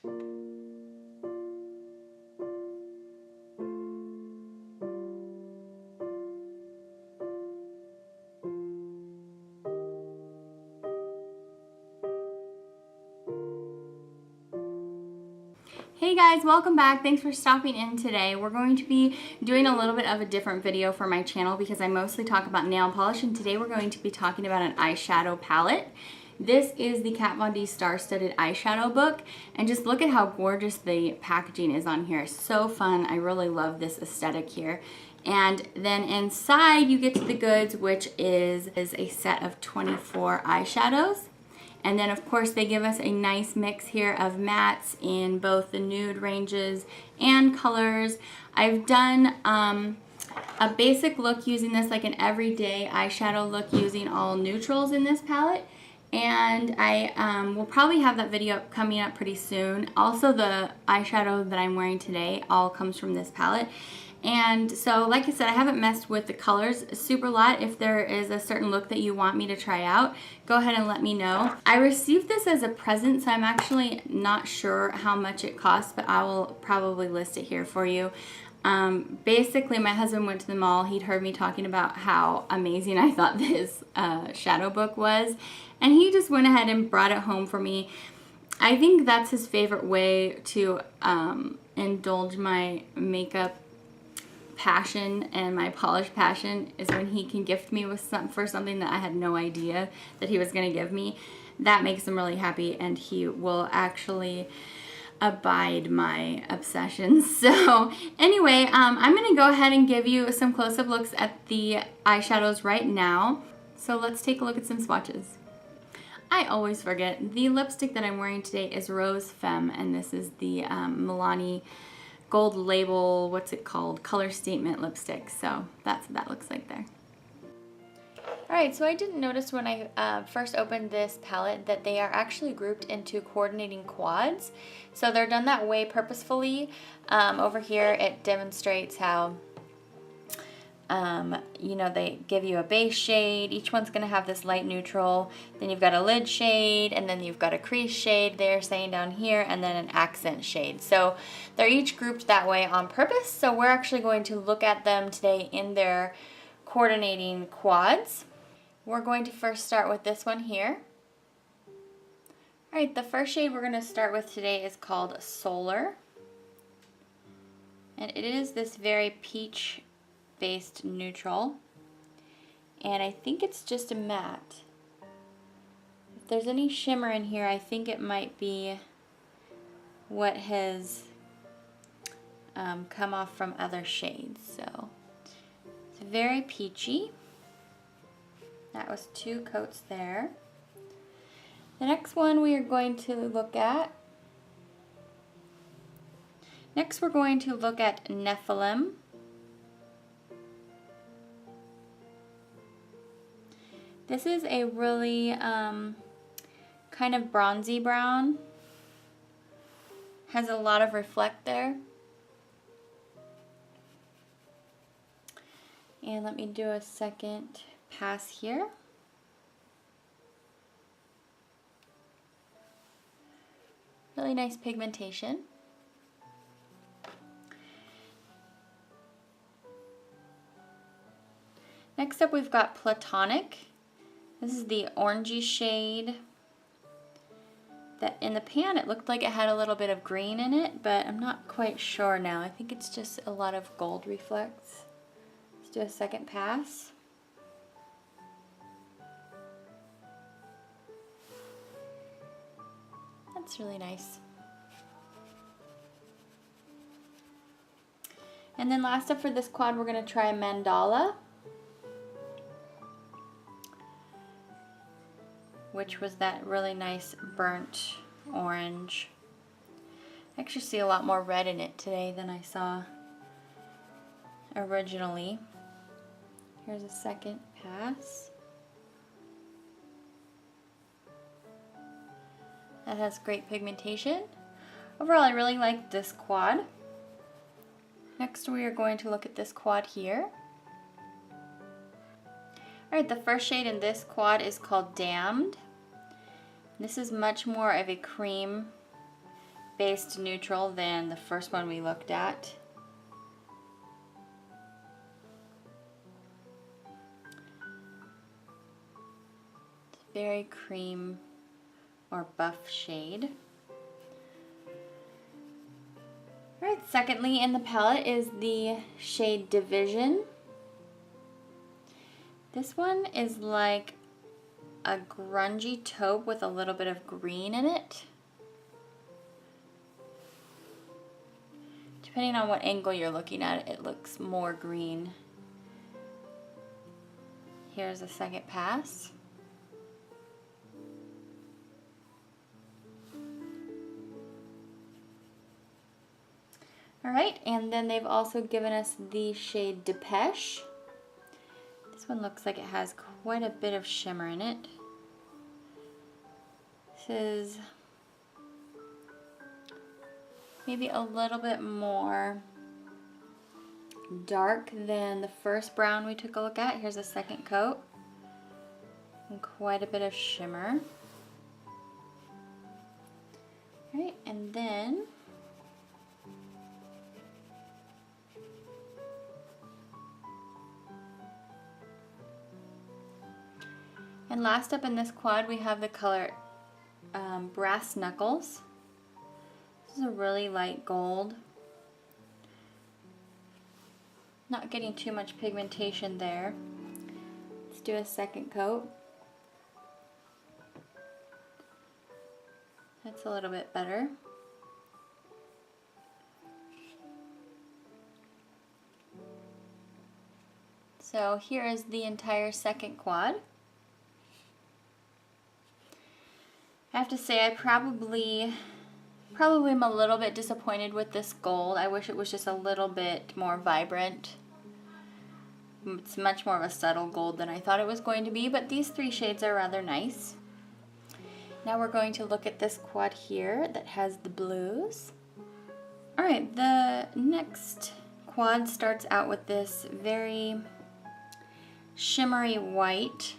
Hey guys, welcome back. Thanks for stopping in today. We're going to be doing a little bit of a different video for my channel because I mostly talk about nail polish, and today we're going to be talking about an eyeshadow palette. This is the Kat Von D Star Studded Eyeshadow Book, and just look at how gorgeous the packaging is on here. So fun. I really love this aesthetic here. And then inside you get to the goods, which is a set of 24 eyeshadows. And then of course they give us a nice mix here of mattes in both the nude ranges and colors. I've done a basic look using this, like an everyday eyeshadow look using all neutrals in this palette. And I will probably have that video coming up pretty soon. Also, the eyeshadow that I'm wearing today all comes from this palette. And so, like I said, I haven't messed with the colors a super lot. If there is a certain look that you want me to try out, go ahead and let me know. I received this as a present, so I'm actually not sure how much it costs, but I will probably list it here for you. Basically, my husband went to the mall. He'd heard me talking about how amazing I thought this shadow book was, and he just went ahead and brought it home for me. I think that's his favorite way to indulge my makeup passion and my polish passion, is when he can gift me with something that I had no idea that he was going to give me. That makes him really happy, and he will actually abide my obsessions. So anyway, I'm going to go ahead and give you some close-up looks at the eyeshadows right now. So let's take a look at some swatches. I always forget. The lipstick that I'm wearing today is Rose Femme, and this is the Milani Gold Label, what's it called? Color Statement lipstick. So that's what that looks like there. Alright, so I didn't notice when I first opened this palette that they are actually grouped into coordinating quads. So they're done that way purposefully. Over here it demonstrates how you know, they give you a base shade. Each one's going to have this light neutral. Then you've got a lid shade, and then you've got a crease shade they're saying down here, and then an accent shade. So they're each grouped that way on purpose. So we're actually going to look at them today in their coordinating quads. We're going to first start with this one here. Alright, the first shade we're going to start with today is called Solar. And it is this very peach based neutral, and I think it's just a matte. If there's any shimmer in here, I think it might be what has come off from other shades. So it's very peachy. That was 2 coats there. The next one we are going to look at, we're going to look at Nephilim. This is a really kind of bronzy brown. Has a lot of reflect there. And let me do a second pass here. Really nice pigmentation. Next up we've got Platonic. This is the orangey shade. That in the pan it looked like it had a little bit of green in it, but I'm not quite sure now. I think it's just a lot of gold reflects. Let's do a second pass. That's really nice. And then last up for this quad, we're going to try Mandala, which was that really nice burnt orange. I actually see a lot more red in it today than I saw originally. Here's a second pass. That has great pigmentation. Overall, I really like this quad. Next, we are going to look at this quad here. Alright, the first shade in this quad is called Damned. This is much more of a cream pink-based neutral than the first one we looked at. Very cream or buff shade. Alright, secondly in the palette is the shade Division. This one is like a grungy taupe with a little bit of green in it. Depending on what angle you're looking at, it looks more green. Here's a second pass. Alright, and then they've also given us the shade Depeche. This one looks like it has quite a bit of shimmer in it. This is maybe a little bit more dark than the first brown we took a look at. Here's a second coat. And quite a bit of shimmer. Alright, and then last up in this quad we have the color Brass Knuckles. This is a really light gold. Not getting too much pigmentation there. Let's do a second coat. That's a little bit better. So here is the entire second quad. I have to say I probably am a little bit disappointed with this gold. I wish it was just a little bit more vibrant. It's much more of a subtle gold than I thought it was going to be, but these three shades are rather nice. Now we're going to look at this quad here that has the blues. Alright, the next quad starts out with this very shimmery white.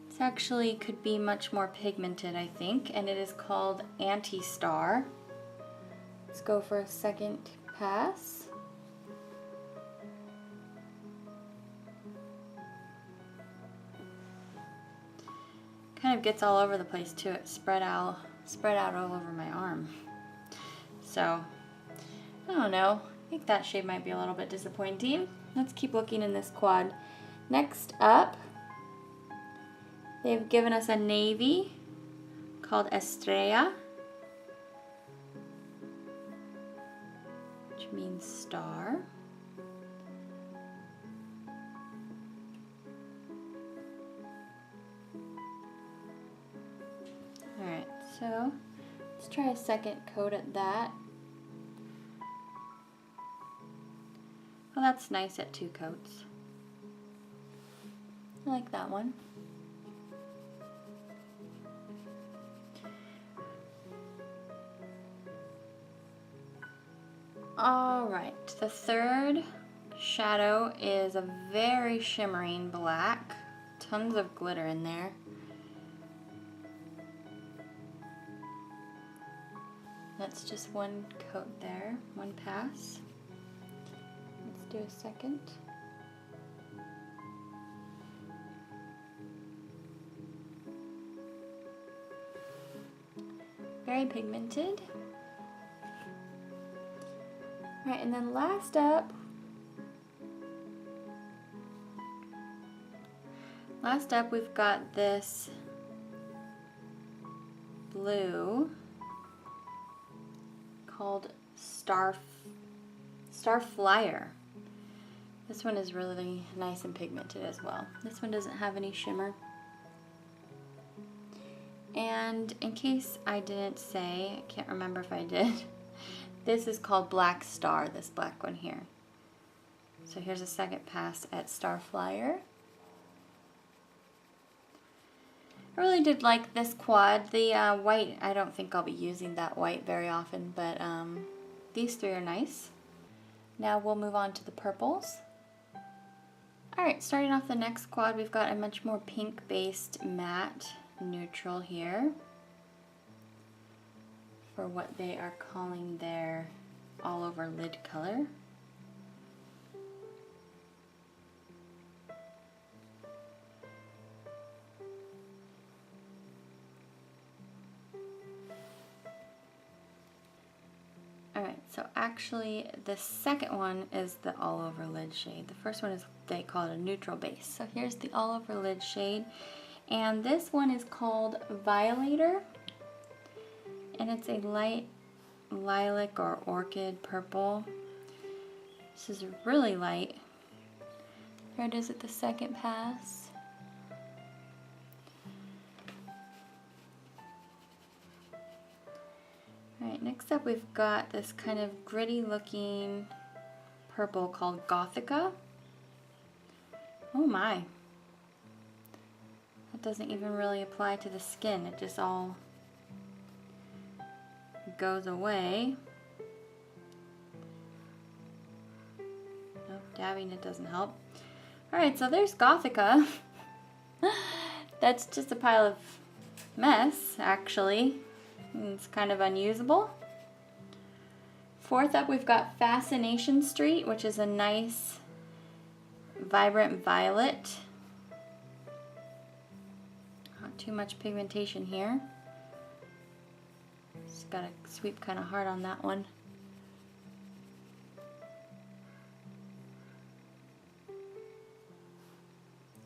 This actually could be much more pigmented, I think, and it is called Anti-Star. Let's go for a second pass. Kind of gets all over the place too. It's spread out all over my arm. So, I don't know. I think that shade might be a little bit disappointing. Let's keep looking in this quad. Next up, they've given us a navy called Estrella, which means star. Alright, so let's try a second coat at that. Well, that's nice at 2 coats. I like that one. Alright, the third shadow is a very shimmering black. Tons of glitter in there. That's just one coat there, one pass. Let's do a second. Very pigmented. Alright, and then last up we've got this blue called Star Flyer. This one is really nice and pigmented as well. This one doesn't have any shimmer. And in case I didn't say, I can't remember if I did, this is called Black Star, this black one here. So here's a second pass at Star Flyer. I really did like this quad. The white, I don't think I'll be using that white very often, but these three are nice. Now we'll move on to the purples. Alright, starting off the next quad, we've got a much more pink-based matte neutral here. for what they are calling their all over lid color. Alright, so actually the second one is the all over lid shade. The first one is, they call it a neutral base. So here's the all over lid shade. And this one is called Violator. And it's a light lilac or orchid purple. This is really light. There it is at the second pass. Alright, next up we've got this kind of gritty looking purple called Gothica. Oh my. That doesn't even really apply to the skin. It just all goes away. Nope, dabbing it doesn't help. Alright, so there's Gothica. That's just a pile of mess, actually. It's kind of unusable. Fourth up, we've got Fascination Street, which is a nice, vibrant violet. Not too much pigmentation here. Just gotta sweep kind of hard on that one.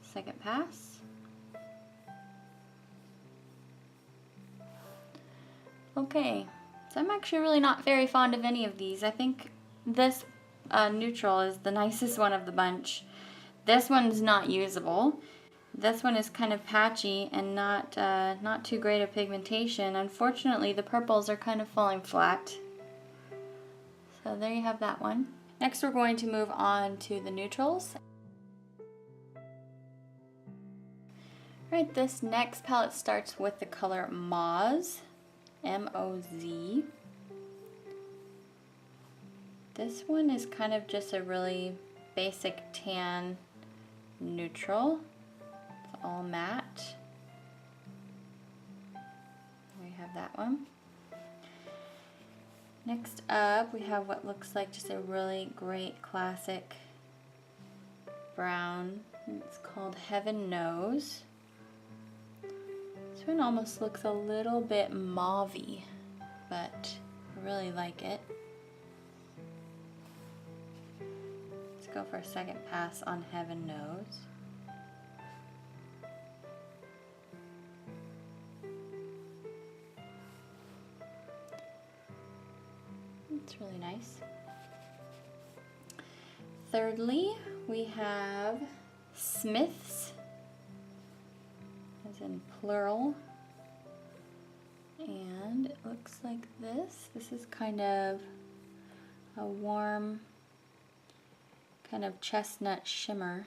Second pass. Okay, so I'm actually really not very fond of any of these. I think this neutral is the nicest one of the bunch. This one's not usable. This one is kind of patchy and not too great a pigmentation. Unfortunately, the purples are kind of falling flat. So there you have that one. Next, we're going to move on to the neutrals. Alright, this next palette starts with the color Moz. M-O-Z. This one is kind of just a really basic tan neutral. It's all matte. We have that one. Next up, we have what looks like just a really great classic brown. It's called Heaven Knows. This one almost looks a little bit mauve-y, but I really like it. Let's go for a second pass on Heaven Knows. It's really nice. Thirdly, we have Smith's, as in plural, and it looks like this. This is kind of a warm, kind of chestnut shimmer.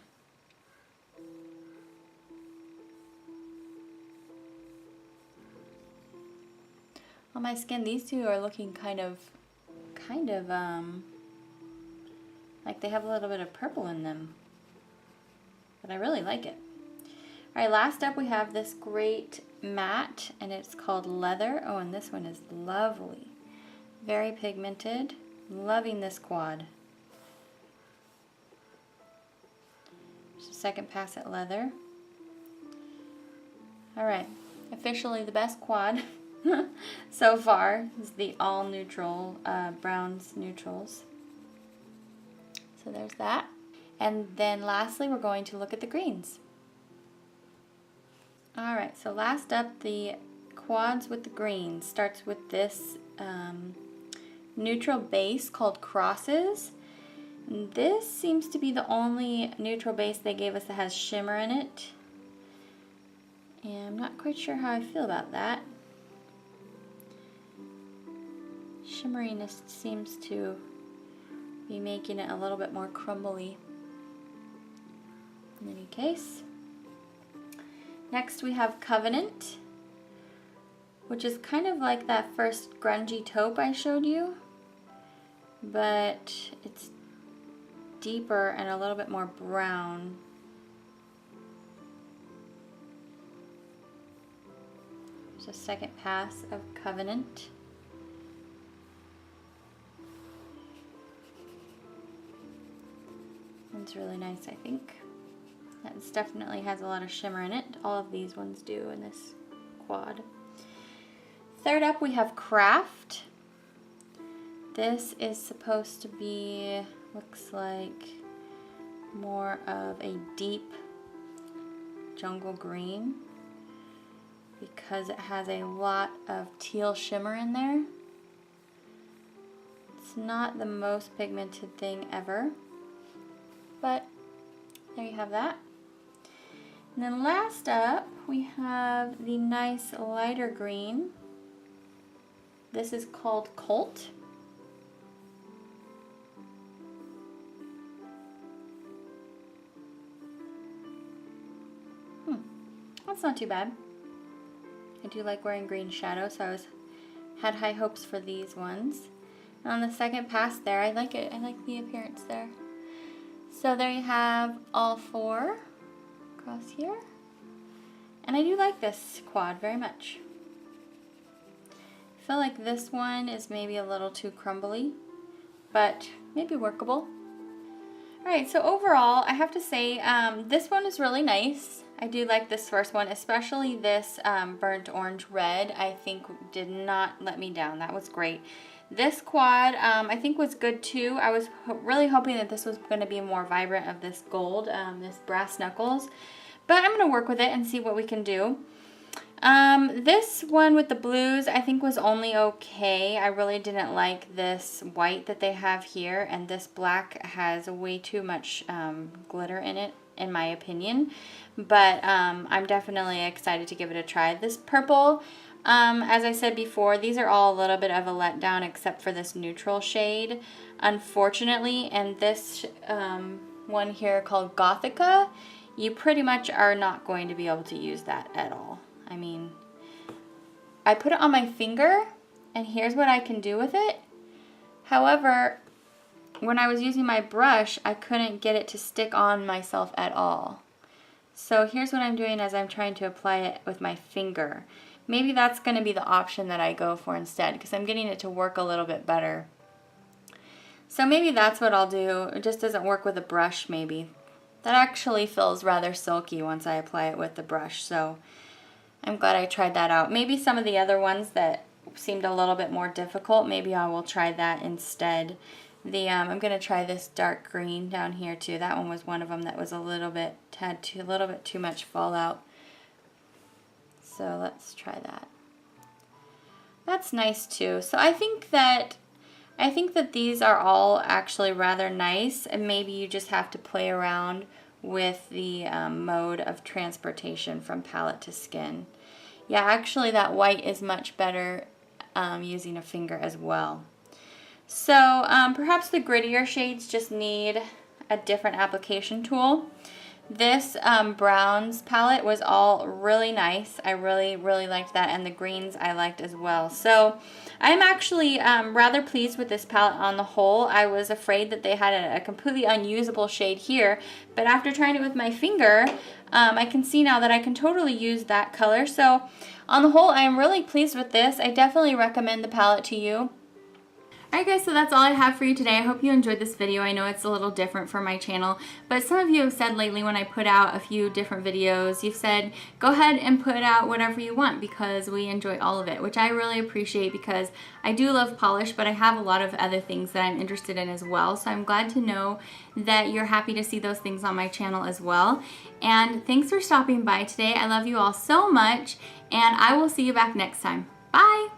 On my skin, these two are looking kind of like they have a little bit of purple in them, but I really like it. Alright, last up we have this great matte, and it's called Leather. Oh, and this one is lovely. Very pigmented. Loving this quad. Just a second pass at Leather. Alright, officially the best quad so far is the all neutral, browns neutrals. So there's that. And then lastly, we're going to look at the greens. Alright, so last up, the quads with the greens. Starts with this neutral base called Crosses. And this seems to be the only neutral base they gave us that has shimmer in it. And I'm not quite sure how I feel about that. Shimmeriness seems to be making it a little bit more crumbly. In any case. Next we have Covenant, which is kind of like that first grungy taupe I showed you, but it's deeper and a little bit more brown. There's a second pass of Covenant. It's really nice, I think. It definitely has a lot of shimmer in it. All of these ones do in this quad. Third up, we have Craft. This is supposed to be, looks like more of a deep jungle green because it has a lot of teal shimmer in there. It's not the most pigmented thing ever, but there you have that. And then last up, we have the nice lighter green. This is called Colt. That's not too bad. I do like wearing green shadow, so I had high hopes for these ones. And on the second pass there, I like it. I like the appearance there. So there you have all four across here. And I do like this quad very much. I feel like this one is maybe a little too crumbly, but maybe workable. Alright, so overall, I have to say, this one is really nice. I do like this first one, especially this burnt orange red, I think did not let me down. That was great. This quad, I think was good too. I was really hoping that this was going to be more vibrant of this gold, this brass knuckles. But I'm going to work with it and see what we can do. This one with the blues I think was only okay. I really didn't like this white that they have here, and this black has way too much glitter in it, in my opinion. But I'm definitely excited to give it a try. This purple, as I said before, these are all a little bit of a letdown except for this neutral shade, unfortunately. And this one here called Gothica, you pretty much are not going to be able to use that at all. I mean, I put it on my finger, and here's what I can do with it. However, when I was using my brush, I couldn't get it to stick on myself at all. So here's what I'm doing as I'm trying to apply it with my finger. Maybe that's going to be the option that I go for instead, because I'm getting it to work a little bit better. So maybe that's what I'll do. It just doesn't work with a brush, maybe. That actually feels rather silky once I apply it with the brush, so I'm glad I tried that out. Maybe some of the other ones that seemed a little bit more difficult, maybe I will try that instead. I'm going to try this dark green down here too. That one was one of them that was a little bit too much fallout. So let's try that. That's nice too. So I think that these are all actually rather nice, and maybe you just have to play around with the mode of transportation from palette to skin. Yeah, actually that white is much better using a finger as well. So perhaps the grittier shades just need a different application tool. This browns palette was all really nice. I really liked that, and the greens I liked as well. So I'm actually rather pleased with this palette on the whole. I was afraid that they had a completely unusable shade here, but after trying it with my finger, I can see now that I can totally use that color. So on the whole, I am really pleased with this. I definitely recommend the palette to you. Alright guys, so that's all I have for you today. I hope you enjoyed this video. I know it's a little different for my channel, but some of you have said lately when I put out a few different videos, you've said, go ahead and put out whatever you want because we enjoy all of it, which I really appreciate because I do love polish, but I have a lot of other things that I'm interested in as well. So I'm glad to know that you're happy to see those things on my channel as well. And thanks for stopping by today. I love you all so much, and I will see you back next time. Bye!